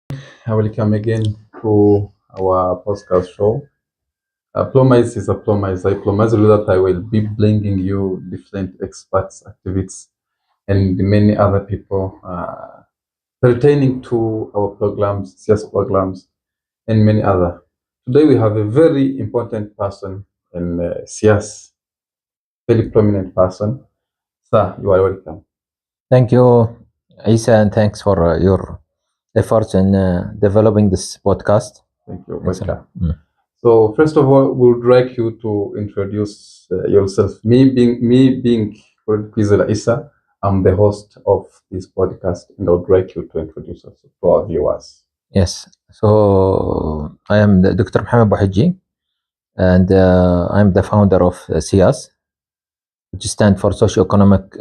Welcome again to our podcast show. Promise is a promise. I promise you that I will be bringing you different experts, activists, and many other people pertaining to our programs, SIAS programs, and many other. Today we have a very important person in SIAS, very prominent person. Sir, you are welcome. Thank you, Isa, and thanks for your efforts in developing this podcast. Thank you. Excellent. Welcome. So first of all, we'll like you to introduce yourself. Me being Kwizera Isa, I'm the host of this podcast, and I would like you to introduce us to our viewers. Yes. So I am Dr. Mohammed Buheji, and I'm the founder of SIAS, which stands for Socioeconomic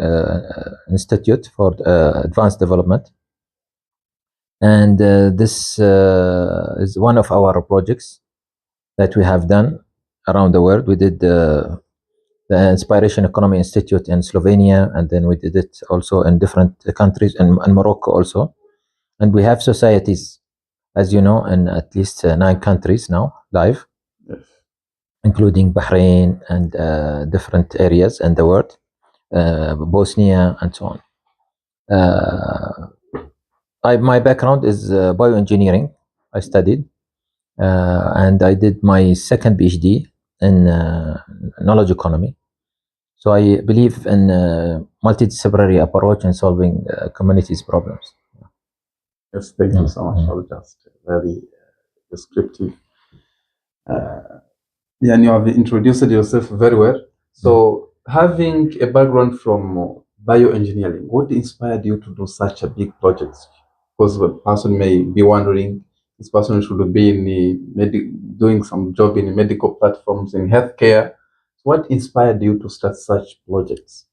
Institute for Advanced Development. And this is one of our projects that we have done around the world. We did the Inspiration Economy Institute in Slovenia, and then we did it also in different countries, and Morocco also. And we have societies, as you know, in at least 9 countries now live, Yes. including Bahrain and different areas in the world, Bosnia and so on. My background is bioengineering. I studied and I did my second PhD in knowledge economy. So I believe in multidisciplinary approach in solving communities' problems. Yes, thank you so much for just very descriptive. And you have introduced yourself very well. So having a background from bioengineering, what inspired you to do such a big project? Because the person may be wondering, this person should be in doing some job in medical platforms in healthcare. What inspired you to start such projects?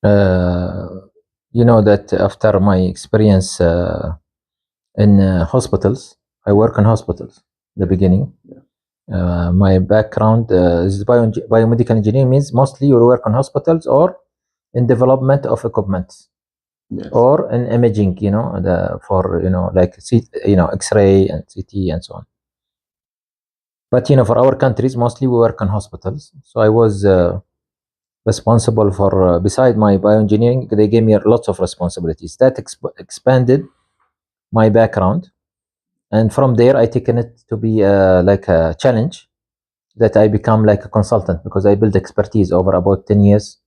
You know that after my experience in hospitals, I work in hospitals in the beginning. My background is biomedical engineering, means mostly you work on hospitals or in development of equipment. Yes. Or in imaging, for like X-ray and CT and so on. But for our countries, mostly we work on hospitals. So I was responsible for, beside my bioengineering, they gave me lots of responsibilities. That expanded my background, and from there I taken it to be like a challenge that I become like a consultant, because I built expertise over about 10 years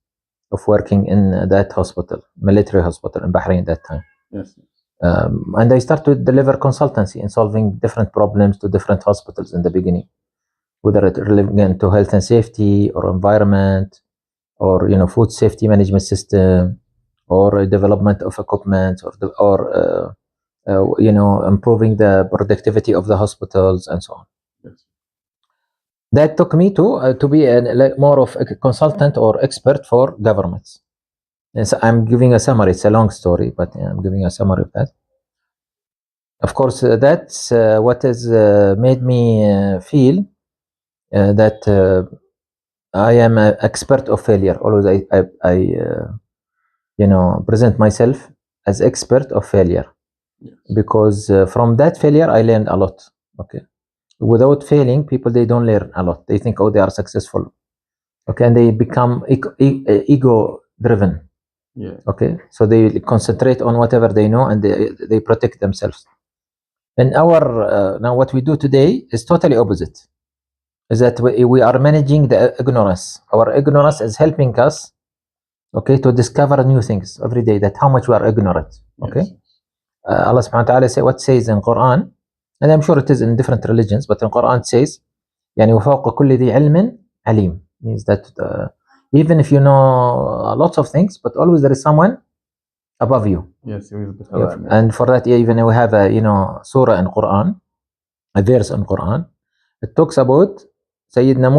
of working in that hospital, military hospital in Bahrain at that time. Yes. And I started to deliver consultancy in solving different problems to different hospitals in the beginning, whether it related to health and safety or environment, or food safety management system, or development of equipment, or improving the productivity of the hospitals and so on. Yes. That took me to be more of a consultant or expert for governments. And so I'm giving a summary. It's a long story, but I'm giving a summary of that. Of course, that's what has made me feel that I am an expert of failure. Always I present myself as expert of failure. Yes. Because from that failure I learned a lot. Okay. Without failing, people, they don't learn a lot. They think, they are successful. Okay, and they become ego driven. Yeah. Okay, so they concentrate on whatever they know, and they protect themselves. And our now what we do today is totally opposite. Is that we are managing the ignorance. Our ignorance is helping us, okay, to discover new things every day. That how much we are ignorant. Okay. Yes. Allah subhanahu wa ta'ala what says in Quran, and I'm sure it is in different religions, but in Quran it says, يعني وفوق كل ذي علم عليم, means that even if you know lots of things, but always there is someone above you. Yes, and for that, even we have a surah in Quran, a verse in Quran. It talks about Sayyidina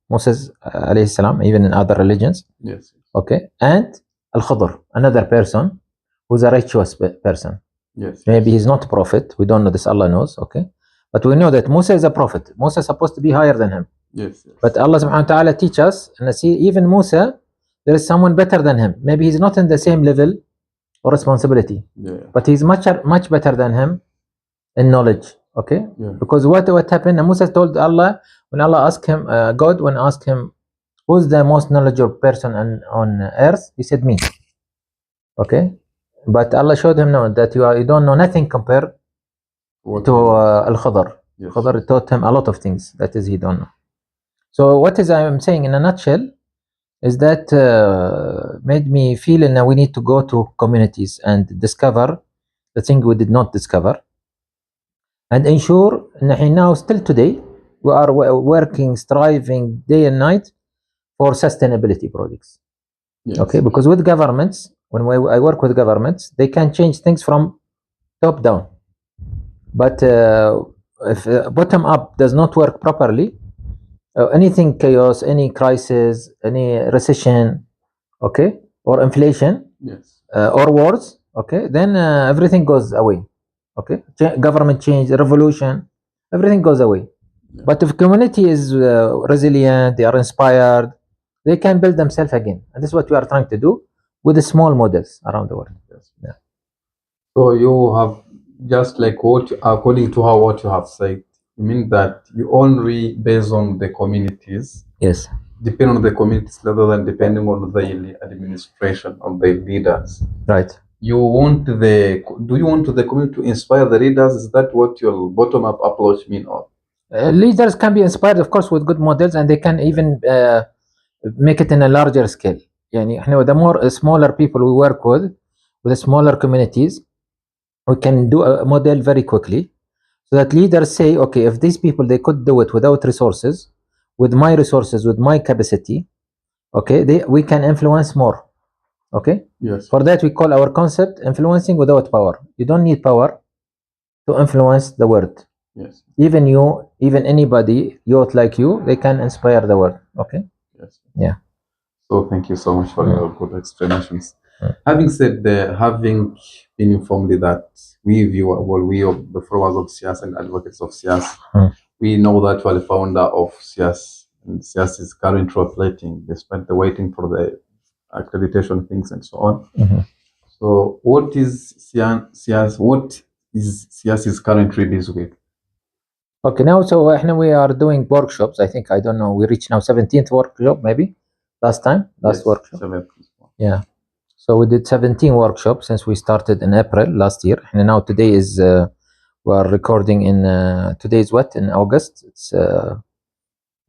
Moses alayhi salam, even in other religions. Yes. Okay, and Al-Khidr, another person who's a righteous person. Yes. Maybe he's not a prophet. We don't know this. Allah knows. Okay, but we know that Musa is a prophet. Musa is supposed to be higher than him. Yes. But Allah subhanahu wa ta'ala teach us, and see, even Musa, there is someone better than him. Maybe he's not in the same level or responsibility, Yeah. but he's much better than him in knowledge. Okay, because what happened? Musa told Allah when Allah asked him, God when asked him, who's the most knowledgeable person on earth? He said me. Okay, but Allah showed him no, that you don't know nothing compared to Al-Khadr. Yes. Khadr taught him a lot of things that is he don't know. So what is I'm saying in a nutshell is that made me feel that we need to go to communities and discover the thing we did not discover, and ensure now still today we are working, striving day and night for sustainability projects. Yes. Okay, because with governments, when I work with governments, they can change things from top down, but if bottom up does not work properly, anything chaos, any crisis, any recession, okay, or inflation, yes, or wars, okay, then everything goes away. Okay, government change, revolution, everything goes away. Yeah. But if community is resilient, they are inspired, they can build themselves again, and this is what we are trying to do with the small models around the world. Yes. Yeah. So you have just like what, according to what you have said, you mean that you only based on the communities. Yes. Depend on the communities rather than depending on the administration or the leaders. Right. Do you want the community to inspire the leaders? Is that what your bottom-up approach mean? Or leaders can be inspired, of course, with good models, and they can even make it in a larger scale. يعني the more smaller people we work with the smaller communities, we can do a model very quickly, so that leaders say, okay, if these people they could do it without resources, with my resources, with my capacity, okay, we can influence more. Okay. Yes. For that we call our concept influencing without power. You don't need power to influence the world. Yes. Even anybody youth like you, they can inspire the world. Okay. Yes. Yeah. So thank you so much for your good explanations. Having said having been informed that we the followers of SIAS and advocates of SIAS, we know that you are the founder of SIAS, and SIAS is currently operating despite the waiting for the accreditation things and so on. So what is SIAS? What is SIAS is currently busy with? Okay, now so we are doing workshops. I don't know, we reached now 17th workshop maybe last workshop. 17th. Yeah. So we did 17 workshops since we started in April last year, and now today is we are recording in today is what, in August? It's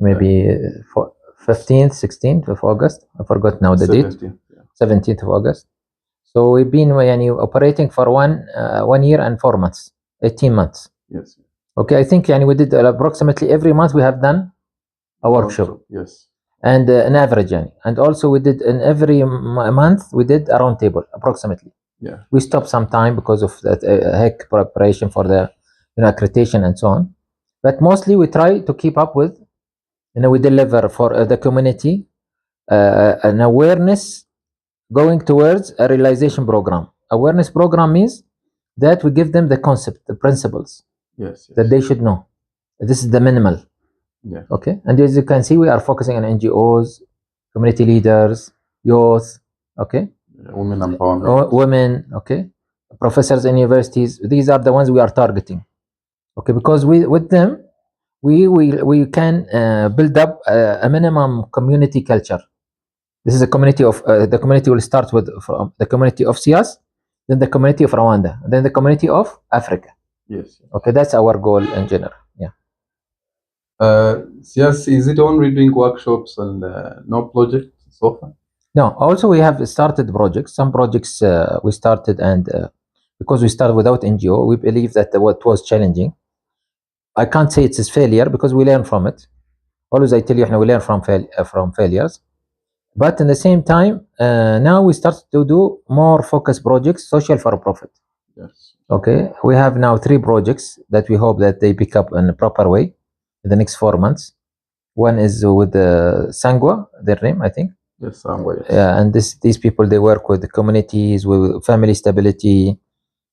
maybe 15th, 16th of August. I forgot now the 17th, date. Yeah. 17th of August. So we've been operating for 1 year and 4 months, 18 months. Yes. Okay, I think we did approximately every month we have done a workshop. Yes. And an average, and also we did in every month we did a round table approximately. Yeah. We stopped some time because of that heck preparation for the accreditation and so on, but mostly we try to keep up with. We deliver for the community an awareness going towards a realization program. Awareness program means that we give them the concept, the principles. Yes. That they should know. This is the minimal. Yeah. Okay. And as you can see, we are focusing on NGOs, community leaders, youth. Okay. Women empowerment. Women. Okay. Professors in universities. These are the ones we are targeting. Okay. Because with them, we can build up a minimum community culture. This is a community of the community will start with from the community of SIAS, then the community of Rwanda, then the community of Africa. Yes. Okay, that's our goal in general. Yeah. SIAS, is it only doing workshops and no project so far? No. Also, we have started projects. Some projects we started, and because we started without NGO, we believe that what was challenging. I can't say it's a failure because we learn from it. Always I tell you, we learn from failures. But in the same time, now we start to do more focused projects, social for profit. Yes. Okay, we have now 3 projects that we hope that they pick up in a proper way in the next 4 months. One is with Sangwa, their name, I think. Yes, Sangwa. Yes. Yeah, and these people, they work with the communities, with family stability,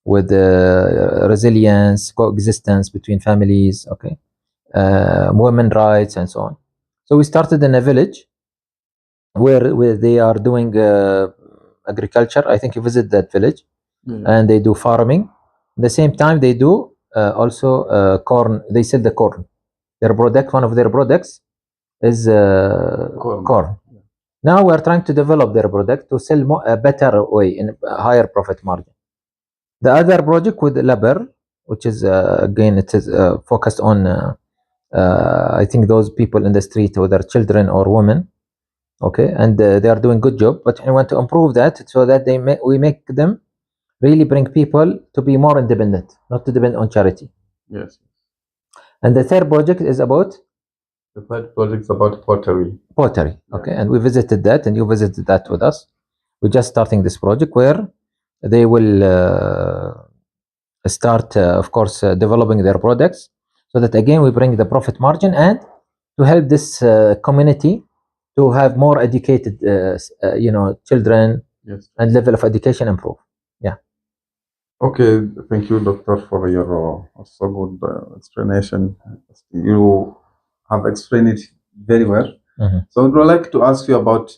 with resilience, coexistence between families. Okay, women rights and so on. So we started in a village where they are doing agriculture. I think you visit that village. And they do farming. At the same time, they do also corn. They sell the corn. Their product, one of their products is corn. Now we are trying to develop their product to sell a better way in a higher profit margin. The other project with labor, which is again it is focused on I think those people in the street, whether children or women, okay, and they are doing good job. But I want to improve that so that we make them really bring people to be more independent, not to depend on charity. Yes. And the third project is about the third project is about pottery. Pottery, okay, and we visited that, and you visited that with us. We're just starting this project where they will start, of course, developing their products, so that again we bring the profit margin and to help this community to have more educated, children, yes, and level of education improve. Yeah. Okay, thank you, Doctor, for your so good explanation. You have explained it very well. Mm-hmm. So I would like to ask you about.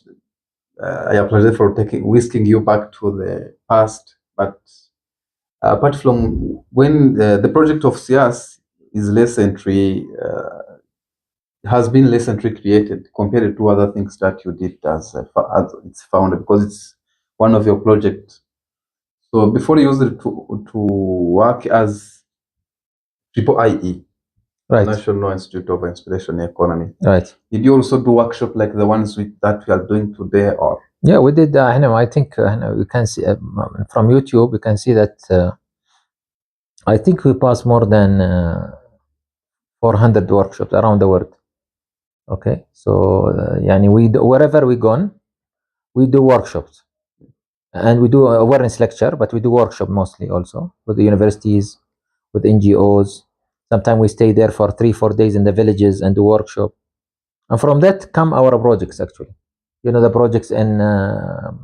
I apologize for whisking you back to the past, but apart from when the project of SIAS is less entry, has been less entry created compared to other things that you did as it's founded, because it's one of your projects. So before you used it to work as IIE, Right. National Institute of Inspiration Economy. Right. Did you also do workshops like the ones that we are doing today, or? Yeah, we did. I think we can see from YouTube. We can see that I think we passed more than 400 workshops around the world. Okay, so wherever we gone, we do workshops, and we do awareness lecture, but we do workshop mostly also with the universities, with NGOs. Sometimes we stay there for 3-4 days in the villages and do workshop, and from that come our projects. Actually, the projects in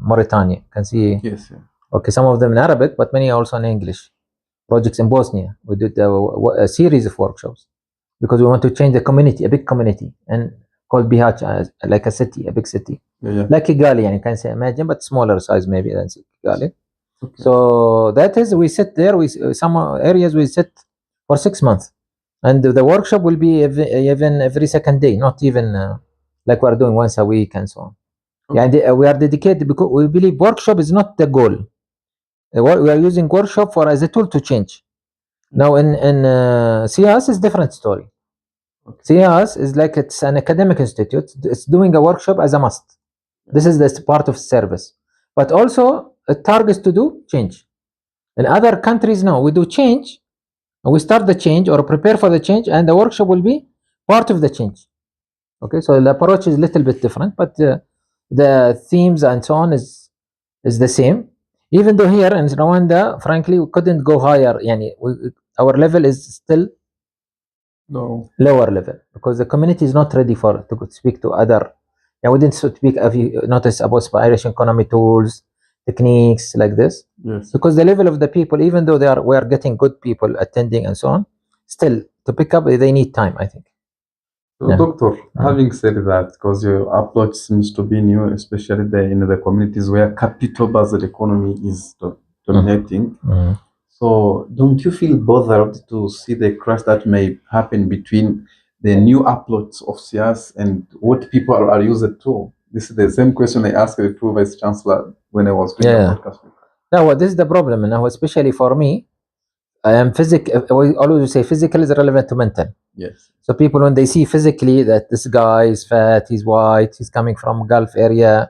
Mauritania, you can see. Yes. Yeah. Okay, some of them in Arabic, but many also in English. Projects in Bosnia, we did a series of workshops because we want to change the community, a big community, and called Buheji, like a city, a big city, like Kigali, and you can say imagine, but smaller size maybe than Kigali. Okay. So that is, we sit there. Some areas we sit for 6 months, and the workshop will be even every second day, not even like we are doing once a week and so on. Okay. Yeah, and we are dedicated because we believe workshop is not the goal. We are using workshop as a tool to change. Now in SIAS is different story. Okay. SIAS is like it's an academic institute. It's doing a workshop as a must. This is the part of service, but also it targets to do change. In other countries, no, we do change, and we start the change or prepare for the change, and the workshop will be part of the change. Okay, so the approach is a little bit different, but the themes and so on is the same. Even though here in Rwanda, frankly, we couldn't go higher. Our level is still lower level because the community is not ready to speak to other. We didn't speak. If you notice about inspiration economy tools, techniques like this, yes, because the level of the people, even though we are getting good people attending and so on, still to pick up they need time, I think. So, yeah. Doctor, having said that, because your approach seems to be new, especially in the communities where capital-based economy is dominating. Mm-hmm. So, don't you feel bothered to see the clash that may happen between the new approach of SIAS and what people are used to? This is the same question I asked the Vice Chancellor when I was doing the podcast. No, this is the problem now, especially for me. I am we always say physical is relevant to mental. Yes. So people, when they see physically that this guy is fat, he's white, he's coming from Gulf area,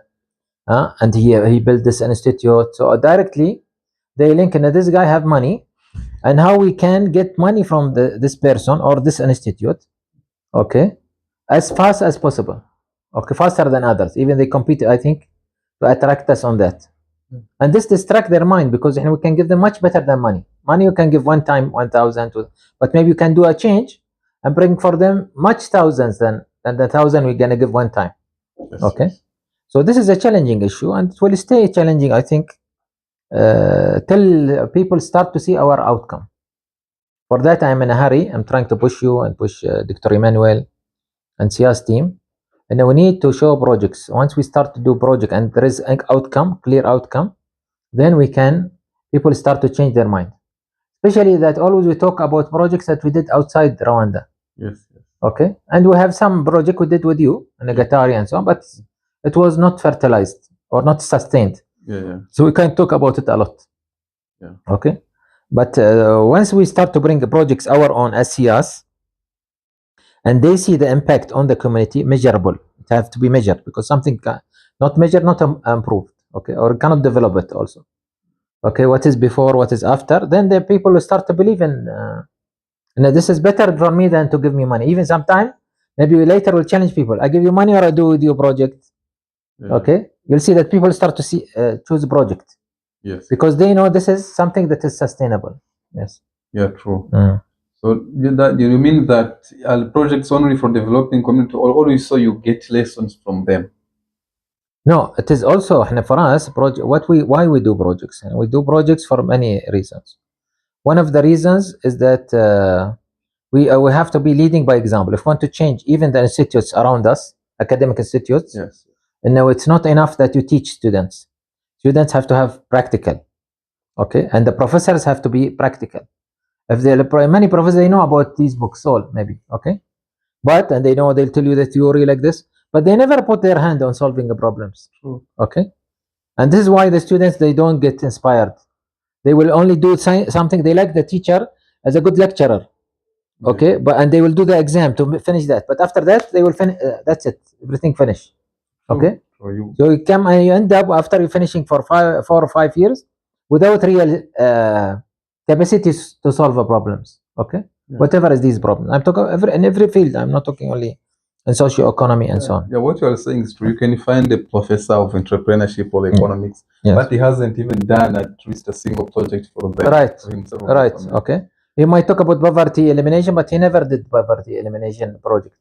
and he built this institute. So directly they link in this guy have money, and how we can get money from this person or this institute, okay, as fast as possible, okay, faster than others. Even they compete, I think, to attract us on that. And this distract their mind because we can give them much better than money. Money you can give one time 1,000, but maybe you can do a change and bring for them much thousands than the 1,000 we're gonna give one time. Yes, okay, yes. So this is a challenging issue, and it will stay challenging, I think, till people start to see our outcome. For that, I'm in a hurry. I'm trying to push you and push Dr. Emmanuel and SIAS team. And we need to show projects. Once we start to do project and there is an outcome, clear outcome, then people start to change their mind. especially that always we talk about projects that we did outside Rwanda. Yes. Okay, and we have some project we did with you in Gatari and so on, but it was not fertilized or not sustained. Yeah. So we can talk about it a lot. Yeah. Okay, but once we start to bring the projects our own as SIAS, and they see the impact on the community, measurable. It have to be measured, because something not measured, not improved. Okay, or cannot develop it also. Okay, what is before, what is after? Then the people will start to believe in. This is better for me than to give me money. Even sometime, maybe we later will challenge people. I give you money or I do with your project. Yeah. Okay, you'll see that people start to see choose a project. Yes. Because they know this is something that is sustainable. Yes. Yeah, true. So you mean that projects only for developing community, or also you get lessons from them? No, it is also for us project. Why we do projects? We do projects for many reasons. One of the reasons is that we have to be leading by example. If we want to change even the institutes around us, academic institutes, yes. And now it's not enough that you teach students. Students have to have practical, okay, and the professors have to be practical. If many professors, they know about these books all maybe, okay, but and they know, they'll tell you the theory like this, but they never put their hand on solving the problems. True. Okay, and this is why the students, they don't get inspired. They will only do something, they like the teacher as a good lecturer, okay, yeah. But and they will do the exam to finish that, but after that they will finish, that's it, everything finished. Okay, so you come and you end up after you finishing for 4 or 5 years without real capacities to solve the problems. Okay, yeah. Whatever is these problems, I'm talking in every field. I'm not talking only in socio-economy and so on. Yeah, what you are saying is true. You can find a professor of entrepreneurship or economics, yes. But he hasn't even done at least a single project for them. Right, for himself. Right. Okay. He might talk about poverty elimination, but he never did poverty elimination project.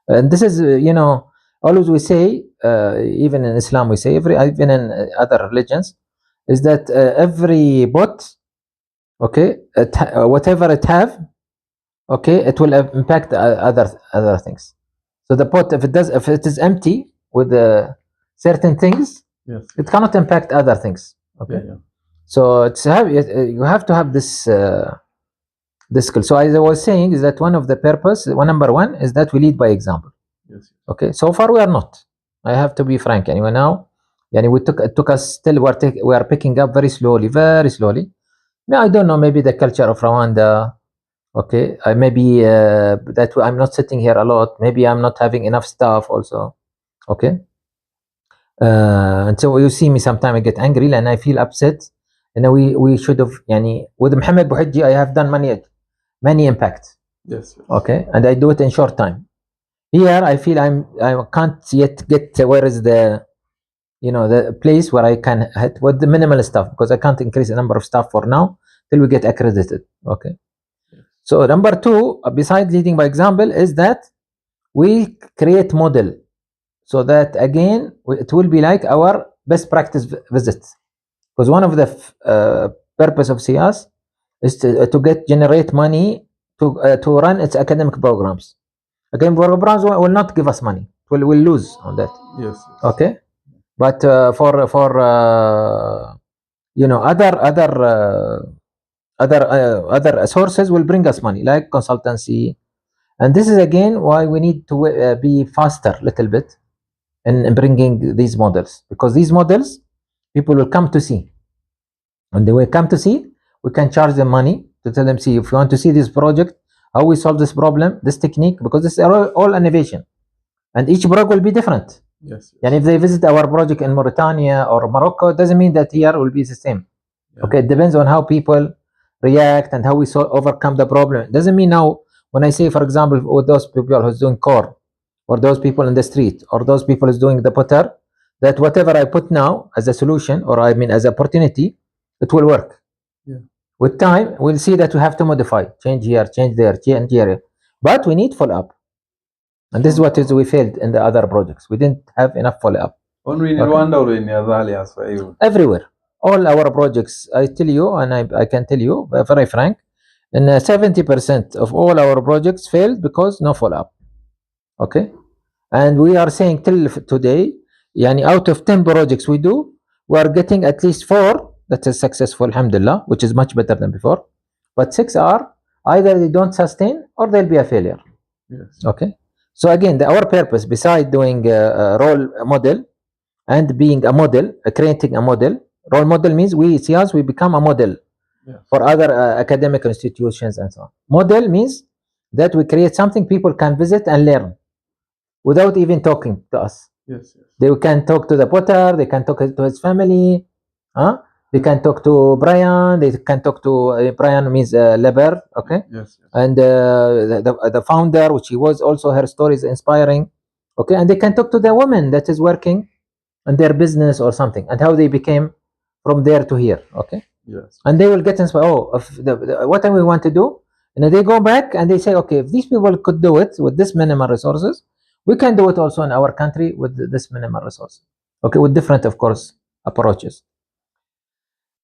And this is, always we say, even in Islam we say, even in other religions, is that every bot, okay, whatever it have, okay, it will impact other things. So the pot, if it is empty with certain things, yes, it cannot impact other things. Okay, yeah. So you have to have this skill. So as I was saying, is that one of the purpose, number one, is that we lead by example. Yes. Okay, so far we are not. I have to be frank. Anyway, now, it took us still. We are picking up very slowly, very slowly. I don't know. Maybe the culture of Rwanda. Okay, maybe that I'm not sitting here a lot. Maybe I'm not having enough staff also. Okay, and so you see me sometimes I get angry and I feel upset. And we should have. With Mohammed Buheji, I have done many impact. Yes. Okay, and I do it in short time. Here I feel I can't yet get where is the the place where I can hit with the minimal stuff, because I can't increase the number of staff for now till we get accredited. Okay. So number two, besides leading by example, is that we create model, so that again it will be like our best practice visits, because one of the purpose of SIAS is to generate money to run its academic programs. Again, programs will not give us money. We'll lose on that. Yes. Okay, but for other sources will bring us money, like consultancy. And this is again why we need to be faster a little bit in bringing these models, because these models people will come to see, and they will come to see, we can charge them money to tell them, see, if you want to see this project, how we solve this problem, this technique, because this is all innovation, and each project will be different. Yes. And if they visit our project in Mauritania or Morocco, it doesn't mean that here will be the same. Yeah. Okay, it depends on how people react and how we overcome the problem. It doesn't mean now, when I say, for example, with those people who's doing core, or those people in the street, or those people who's doing the potter, that whatever I put now as a solution, or as opportunity, it will work. Yeah. With time, we'll see that we have to modify, change here, change there, change here, but we need follow-up. And this is what we failed in the other projects. We didn't have enough follow-up. Only in Rwanda or in Azalia? Everywhere. All our projects, I tell you, and I can tell you, very frank, and 70% of all our projects failed because no follow-up. Okay? And we are saying till today, out of 10 projects we do, we are getting at least 4 that is successful, alhamdulillah, which is much better than before. But 6 are either they don't sustain or they'll be a failure. Yes. Okay. So again, our purpose, beside doing a role model and being a model, creating a model. Role model means we SIAS, we become a model for other academic institutions and so on. Model means that we create something people can visit and learn without even talking to us. Yes. They can talk to the potter, they can talk to his family, they can talk to Brian, they can talk to Brian means Leber, okay? Yes. And the founder, which he was also, her story is inspiring, okay? And they can talk to the woman that is working on their business or something and how they became from there to here, okay? Yes. And they will get inspired. Oh, if what we want to do, and they go back and they say, okay, if these people could do it with this minimal resources, we can do it also in our country with this minimal resource, okay, with different, of course, approaches.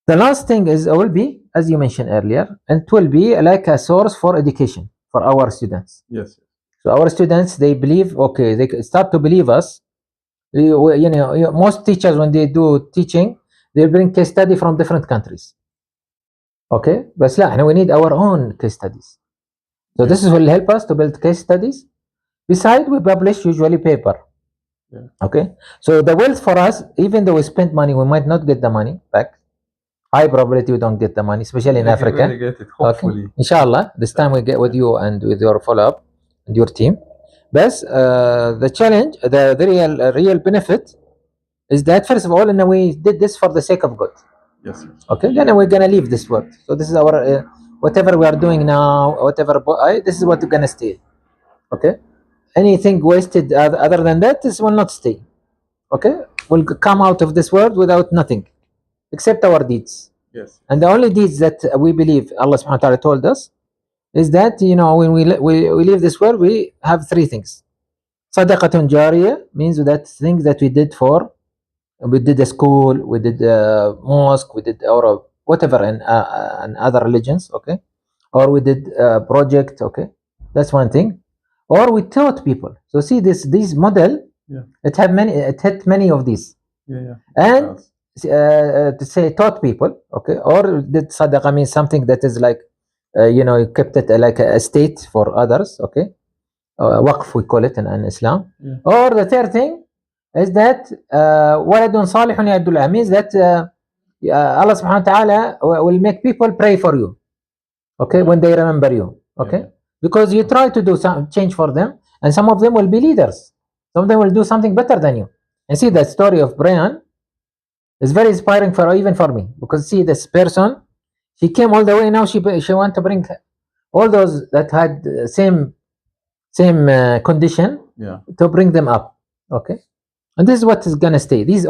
The last thing is will be, as you mentioned earlier, and it will be like a source for education for our students. Yes. So our students, they believe, okay, they start to believe us. Most teachers, when they do teaching, they bring case study from different countries. Okay, بس لا, we need our own case studies. So this will help us to build case studies. Besides, we publish usually paper. Okay, so the wealth for us, even though we spend money, we might not get the money back. High probability we don't get the money, especially in Africa. We get it, hopefully. Okay. Inshallah, this time we get with you and with your follow-up and your team. But the challenge, the real benefit is that, first of all, and we did this for the sake of God. Yes. Okay, then we're gonna leave this world. So this is our whatever we are doing now, whatever this is what we're gonna stay. Okay, anything wasted other than that, this will not stay. Okay, we'll come out of this world without nothing except our deeds. Yes. And the only deeds that we believe Allah subhanahu wa ta'ala told us is that, when we leave this world, we have three things. Sadaqatun jariyah means that things that we did a school, we did a mosque, we did or whatever in other religions, okay, or we did a project, okay, that's one thing, or we taught people. So see this model, it had many of these, and to say taught people, okay, or did sadaqah means something that is like you kept it like a estate for others, okay, waqf we call it in Islam, or the third thing is that waladun salihun yadullah means that Allah subhanahu wa ta'ala will make people pray for you, okay, when they remember you, okay, because you try to do some change for them, and some of them will be leaders, some of them will do something better than you. And see, the story of Brian is very inspiring even for me, because see, this person, she came all the way, now she want to bring all those that had same condition to bring them up, okay. And this is what is gonna stay. These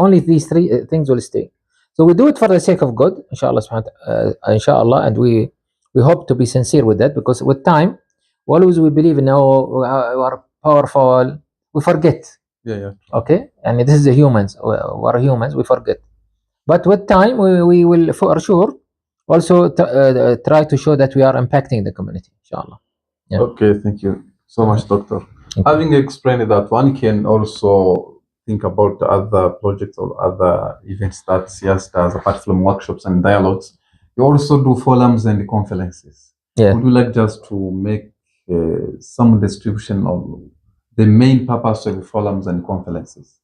three things will stay. So we do it for the sake of God, inshallah, inshallah, and we hope to be sincere with that, because with time, always we believe we are powerful, we forget. Okay, and this is the humans. We are humans, we forget. But with time, we will for sure also try to show that we are impacting the community, inshallah. Okay, thank you so much, Doctor. Having explained that, one can also think about other projects or other events that SIAS does, apart from workshops and dialogues. You also do forums and conferences. Would you like just to make some description of the main purpose of forums and conferences?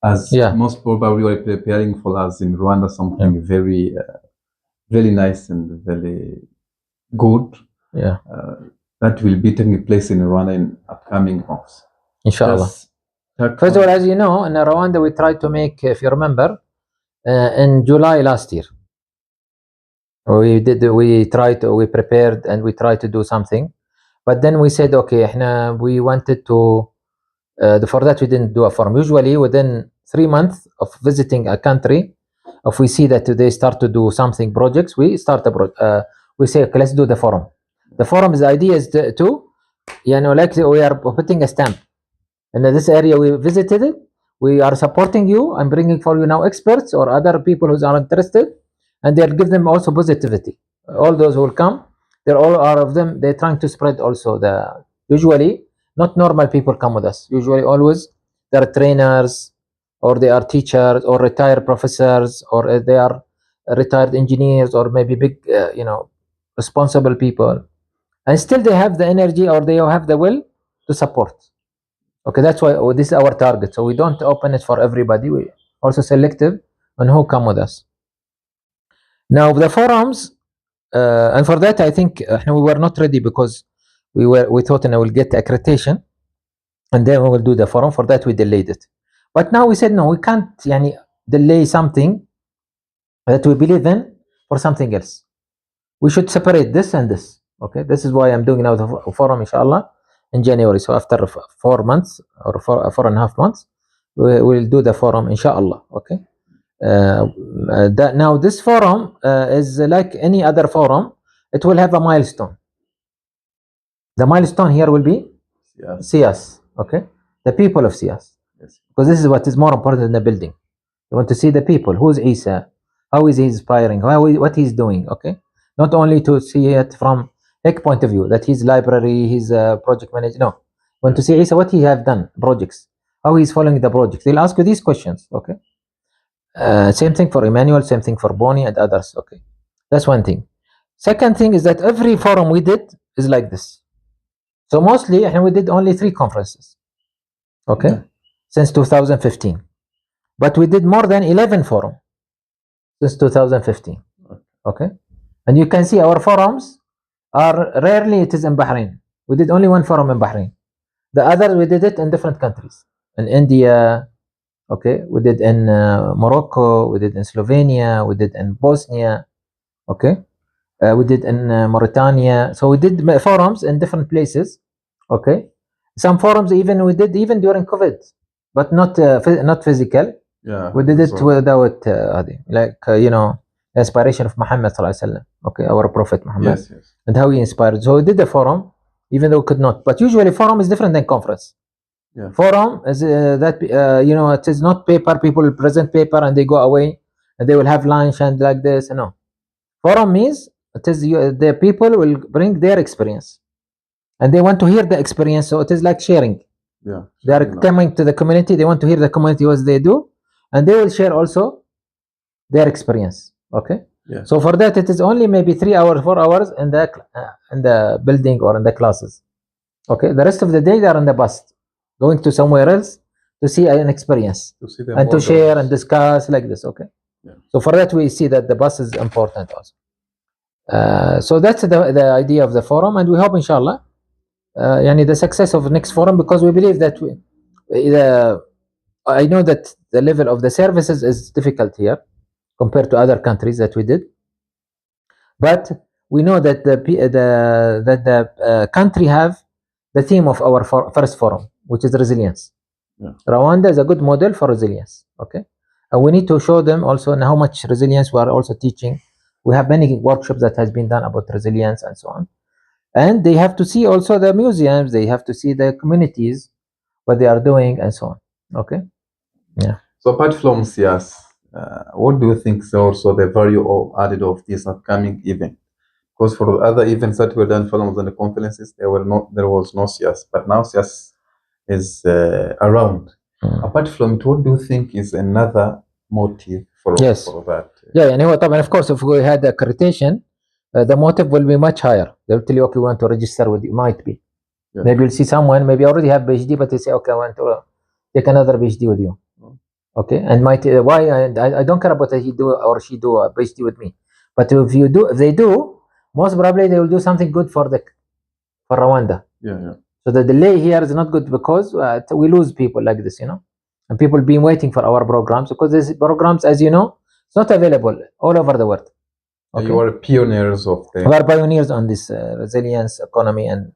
As most probably we are preparing for us in Rwanda something very, very nice and very good. That will be taking place in Rwanda in upcoming months. Inshallah. First of all, as you know, in Rwanda we tried to make, if you remember, in July last year, we prepared and we tried to do something, but then we said, okay, we wanted to, for that we didn't do a forum. Usually within 3 months of visiting a country, if we see that they start to do something projects, we start we say, okay, let's do the forum. The forum's idea is to like we are putting a stamp. And in this area we visited it, we are supporting you. I'm bringing for you now experts or other people who are interested, and they'll give them also positivity. All those who will come, they're all of them. They're trying to spread also usually not normal people come with us. Usually always they are trainers, or they are teachers, or retired professors, or they are retired engineers, or maybe big responsible people, and still they have the energy or they have the will to support. Okay, that's why this is our target. So we don't open it for everybody. We also selective on who come with us. Now the forums, and for that I think we were not ready because we thought I will get accreditation and then we will do the forum. For that we delayed it. But now we said no, we can't delay something that we believe in for something else. We should separate this and this. Okay, this is why I'm doing now the forum, inshallah, in January. So after 4 months or 4.5 months, we will do the forum, inshallah. Okay. That now this forum is like any other forum. It will have a milestone. The milestone here will be SIAS. Okay, the people of SIAS, because this is what is more important than the building. You want to see the people. Who's Isa? How is he inspiring? What he's doing? Okay, not only to see it from tech point of view, that his library, his project manager. No, you want to see Isa, what he have done, projects, how he's following the project. They'll ask you these questions. Okay. Same thing for Emmanuel, same thing for Boni and others. Okay, that's one thing. Second thing is that every forum we did is like this. So mostly we did only 3 conferences. Okay, since 2015. But we did more than 11 forums since 2015. Okay, and you can see our forums are rarely it is in Bahrain. We did only 1 forum in Bahrain. The others we did it in different countries, in India. Okay, we did in Morocco, we did in Slovenia, we did in Bosnia. Okay, we did in Mauritania. So we did forums in different places. Okay, some forums even we did even during COVID, but not physical. Yeah, we did it without like inspiration of Muhammad sallallahu alaihi wasallam. Okay, our Prophet Muhammad. Yes, yes. And how he inspired. So we did the forum, even though we could not. But usually forum is different than conference. Yeah. Forum is it is not paper. People will present paper and they go away and they will have lunch and like this. No, forum means it is the people will bring their experience and they want to hear the experience. So it is like sharing. Yeah. They are coming to the community. They want to hear the community what they do, and they will share also their experience. Okay. Yeah. So for that, it is only maybe 3 hours, 4 hours in the building or in the classes. Okay. The rest of the day they are on the bus, going to somewhere else to see an experience and to share and discuss like this. Okay. Yeah. So for that we see that the bus is important also. So that's the idea of the forum, and we hope inshallah the success of the next forum, because we believe that I know that the level of the services is difficult here compared to other countries that we did, but we know that the country have the theme of our first forum, which is resilience. Yeah. Rwanda is a good model for resilience. Okay, and we need to show them also how much resilience we are also teaching. We have many workshops that has been done about resilience and so on, and they have to see also the museums. They have to see the communities, what they are doing and so on. Okay, yeah. So apart from SIAS, what do you think is also the value added of this upcoming event? Because for the other events that were done, forums and the conferences, there was no SIAS, but now SIAS is around. Apart from it, what do you think is another motive for that? Yeah, of course, if we had accreditation, the motive will be much higher. They'll tell you, okay, we want to register with you. Might be. Yeah. Maybe you'll see someone, maybe already have PhD, but they say, okay, I want to take another PhD with you. Okay, and why? I don't care about he do or she do a PhD with me, but if they do, most probably they will do something good for Rwanda. Yeah. So the delay here is not good, because we lose people like this, and people been waiting for our programs, because these programs, as you know, it's not available all over the world. Okay? You are pioneers of them. We are pioneers on this resilience economy and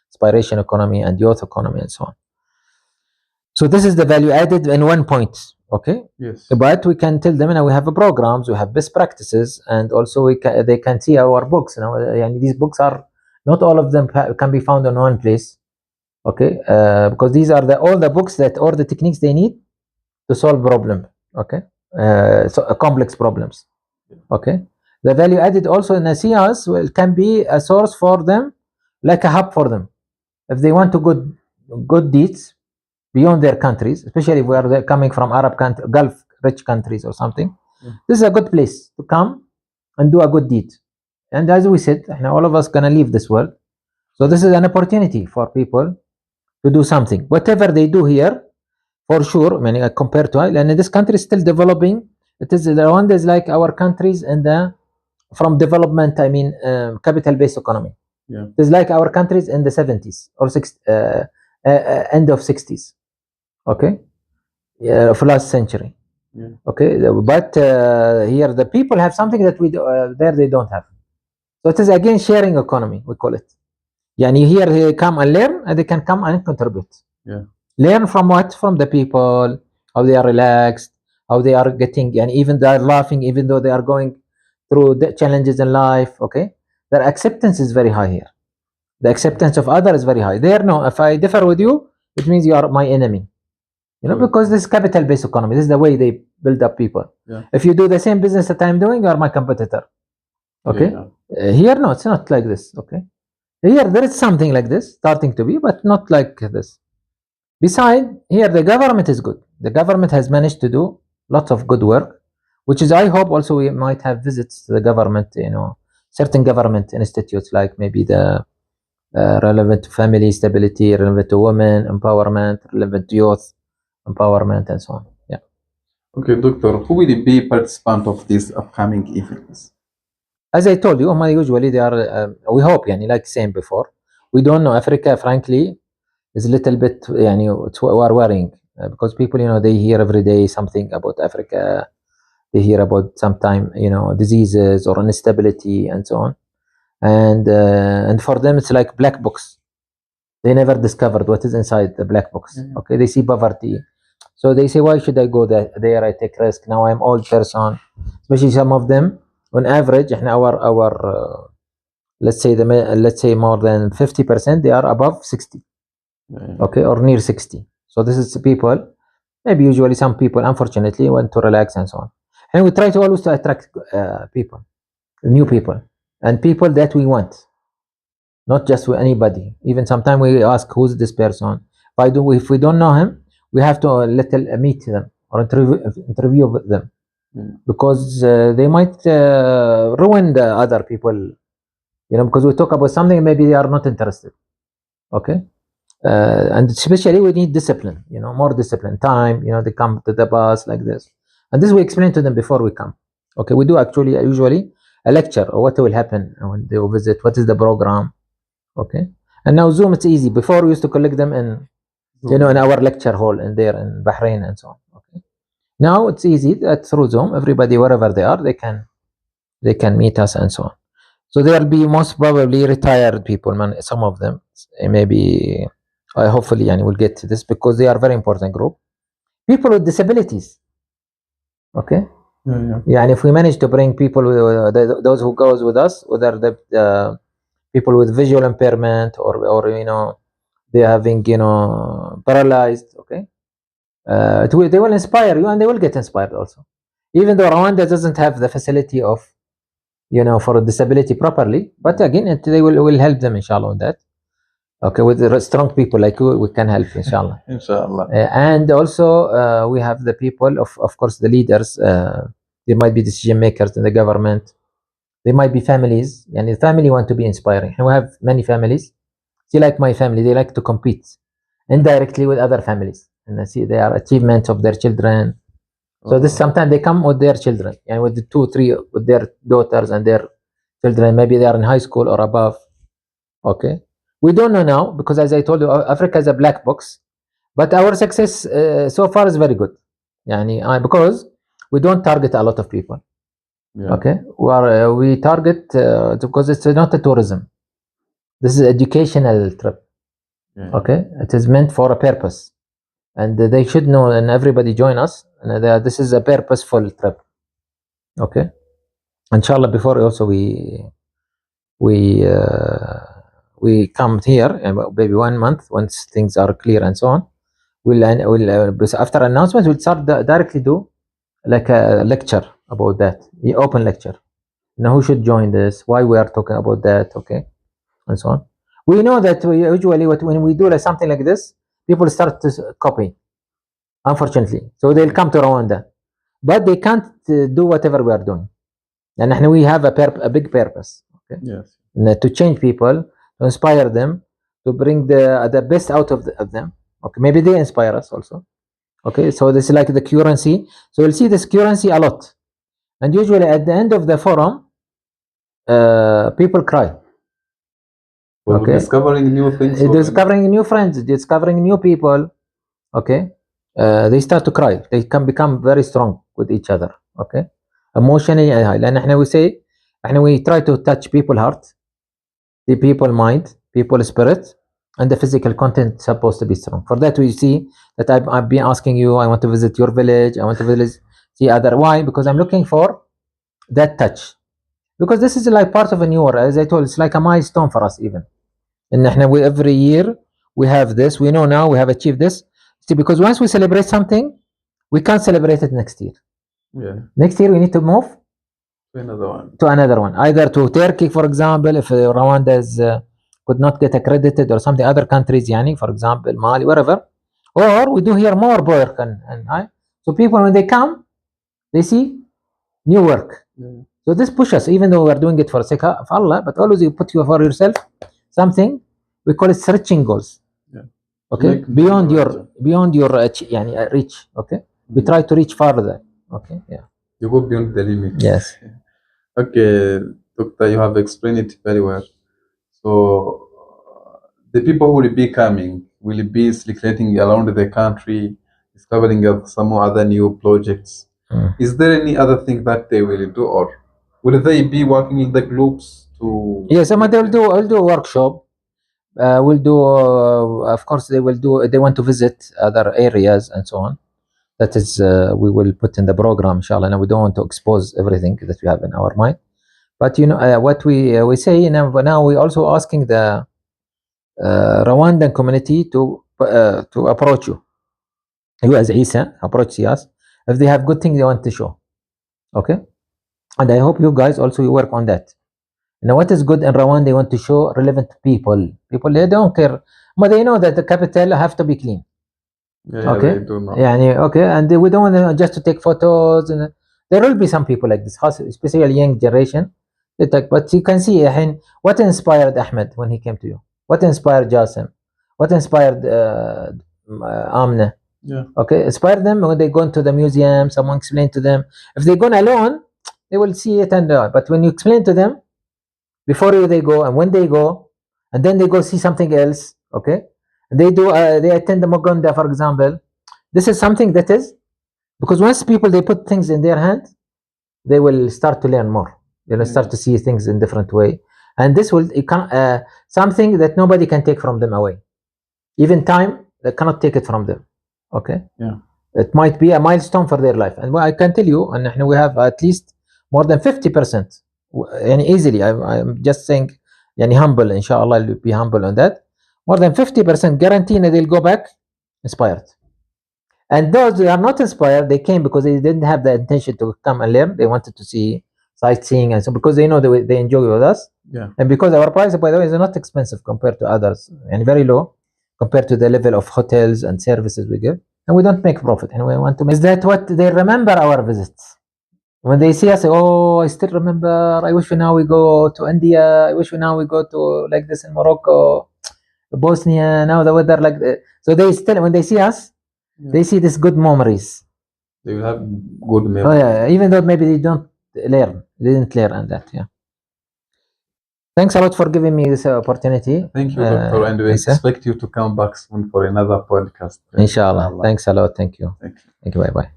inspiration economy and youth economy and so on. So this is the value added in one point. Okay. Yes. But we can tell them, we have programs, we have best practices, and also they can see our books. And these books are not all of them can be found in one place. Okay, because these are all the books all the techniques they need to solve problem. Okay, so complex problems. Okay, the value added also in SIAS can be a source for them, like a hub for them, if they want to good deeds beyond their countries, especially if they're coming from Arab countries, Gulf rich countries or something. This is a good place to come and do a good deed. and as we said, all of us gonna leave this world. So this is an opportunity for people to do something. Whatever they do here, for sure, compared to, and this country is still developing. It is Rwanda is like our countries in the from development. Capital-based economy. Yeah. It is like our countries in the 70s or end of 60s. Okay, of last century. Yeah. Okay, but here the people have something that we there they don't have. So it is again sharing economy, we call it. Yani here they come and learn, and they can come and contribute. Yeah. Learn from what? From the people, how they are relaxed, how they are getting, and even they are laughing, even though they are going through the challenges in life. Okay, their acceptance is very high here. The acceptance of others is very high. There, no. If I differ with you, it means you are my enemy. Because this is capital-based economy. This is the way they build up people. Yeah. If you do the same business that I'm doing, you are my competitor. Okay. Yeah. Here, no, it's not like this. Okay. Here, there is something like this starting to be, but not like this. Besides, here the government is good. The government has managed to do lots of good work, which is, I hope, also we might have visits to the government. Certain government institutes, like maybe the relevant to family stability, relevant to women empowerment, relevant to youth empowerment, and so on. Yeah. Okay, Doctor, who will be participant of these upcoming events? As I told you, usually they are. We hope, like same before. We don't know. Africa, frankly, is a little bit, we are worrying because people, they hear every day something about Africa. They hear about sometime, diseases or instability and so on, and for them it's like black box. They never discovered what is inside the black box. Mm-hmm. Okay, they see poverty, so they say, why should I go there? I take risk. Now I'm old person, especially some of them. On average, our let's say more than 50%, they are above 60. Okay, or near 60. So this is people, maybe usually some people, unfortunately, want to relax and so on. And we try to always to attract people, new people, and people that we want, not just with anybody. Even sometimes we ask, who's this person? If we don't know him, we have to meet them or interview with them, because they might ruin the other people. Because we talk about something, maybe they are not interested. Okay. And especially we need discipline, more discipline, time, they come to the bus like this. And this we explain to them before we come. Okay, we do actually usually a lecture or what will happen when they will visit, what is the program. Okay. And now Zoom, it's easy. Before we used to collect them in, in our lecture hall in there in Bahrain and so on. Okay. Now it's easy that through Zoom, everybody, wherever they are, they can meet us and so on. So there will be most probably retired people, some of them, maybe, hopefully, we'll get to this because they are very important group. People with disabilities. Okay. Yeah. If we manage to bring people, those who goes with us, whether the people with visual impairment or they having paralyzed. Okay. They will inspire you, and they will get inspired also. Even though Rwanda doesn't have the facility of for a disability properly, but again, they will help them, inshallah, on that. Okay, with the strong people like you, we can help, inshallah. Inshallah. And also, we have the people, of course, the leaders. They might be decision makers in the government. They might be families, and the family want to be inspiring. And we have many families. See, like my family, they like to compete indirectly with other families, and I see their achievements of their children. So this sometimes they come with their children, and with the 2, 3, with their daughters and their children. Maybe they are in high school or above. Okay, we don't know now because, as I told you, Africa is a black box. But our success so far is very good. Because we don't target a lot of people. Yeah. Okay, we target because it's not a tourism. This is educational trip. Yeah. Okay, it is meant for a purpose. And they should know, and everybody join us. And this is a purposeful trip. Okay, inshallah. Before also we come here, maybe 1 month once things are clear and so on. We'll after announcement we'll start directly do like a lecture about that, open lecture. Who should join this? Why we are talking about that? Okay, and so on. We know that usually when we do something like this, people start to copy, unfortunately. So they'll come to Rwanda, but they can't do whatever we are doing. And we have a big purpose. Okay. Yes. And, to change people, to inspire them, to bring the best out of them. Okay, maybe they inspire us also. Okay, so this is like the currency. So you'll see this currency a lot, and usually at the end of the forum, people cry. For Okay, discovering new things. discovering new friends, discovering new people. Okay, they start to cry. They can become very strong with each other. Okay, emotionally high. لأن احنا we say احنا we try to touch people heart, the people mind, people spirit, and the physical content supposed to be strong. For that we see that I've been asking you, I want to visit your village, I want to visit the other. Why? Because I'm looking for that touch. Because this is like part of a new world. As I told, it's like a milestone for us even. And we every year we have this, we know now we have achieved this. See, because once we celebrate something, we can't celebrate it next year. Yeah. Next year we need to move to another one, either to Turkey, for example, if Rwanda is could not get accredited or something, other countries, yani, for example, Mali, wherever, or we do here more work and so people when they come, they see new work. Yeah. So this pushes, even though we are doing it for sake of Allah, but always you put for yourself something. We call it stretching goals. Yeah. Okay, beyond your yani, reach. Okay, we try to reach farther. Okay, yeah. You go beyond the limit. Yes. Okay, Doctor, you have explained it very well. So the people who will be coming will be circulating around the country, discovering some other new projects. Is there any other thing that they will do, or will they be working in the groups to? Yes, they'll do. I'll do a workshop. We'll do. Of course, they will do. They want to visit other areas and so on. That is, we will put in the program, inshallah. And we don't want to expose everything that we have in our mind. But you know what we say now. We're also asking the Rwandan community to approach you. You as Isa approach SIAS if they have good things they want to show. Okay, and I hope you guys also you work on that. Now, what is good in Rwanda? They want to show relevant people. People they don't care, but they know that the capital have to be clean. Yeah, okay, they do know. Okay, and we don't want just to take photos. And there will be some people like this, especially young generation. They take, but you can see what inspired Ahmed when he came to you. What inspired Jasim? What inspired Amna? Yeah. Okay, inspire them when they go into the museum. Someone explain to them. If they go alone, they will see it and but when you explain to them before they go and when they go, and then they go see something else. Okay, they do. They attend the Magonda, for example. This is something that is because once people they put things in their hand, they will start to learn more. They will start to see things in different way, and this will something that nobody can take from them away. Even time, they cannot take it from them. Okay. Yeah. It might be a milestone for their life, and I can tell you, and we have at least more than 50%, and easily. I'm just saying, humble. Inshallah, I'll be humble on that. More than 50% guarantee that they'll go back inspired. And those who are not inspired, they came because they didn't have the intention to come and learn. They wanted to see sightseeing and so because they know they enjoy with us. Yeah. And because our price, by the way, is not expensive compared to others and very low compared to the level of hotels and services we give. And we don't make profit. And we want to make is that what they remember our visits. When they see us, oh, I still remember. I wish now we go to India. I wish now we go to like this in Morocco, Bosnia. Now the weather like so they still when they see us, they see these good memories. They will have good memories. Oh yeah, even though maybe they don't learn, they didn't learn on that. Yeah. Thanks a lot for giving me this opportunity. Thank you, Doctor, and we expect you to come back soon for another podcast. Inshallah. Thanks a lot. Thank you. Thank you. Thank you. Bye bye.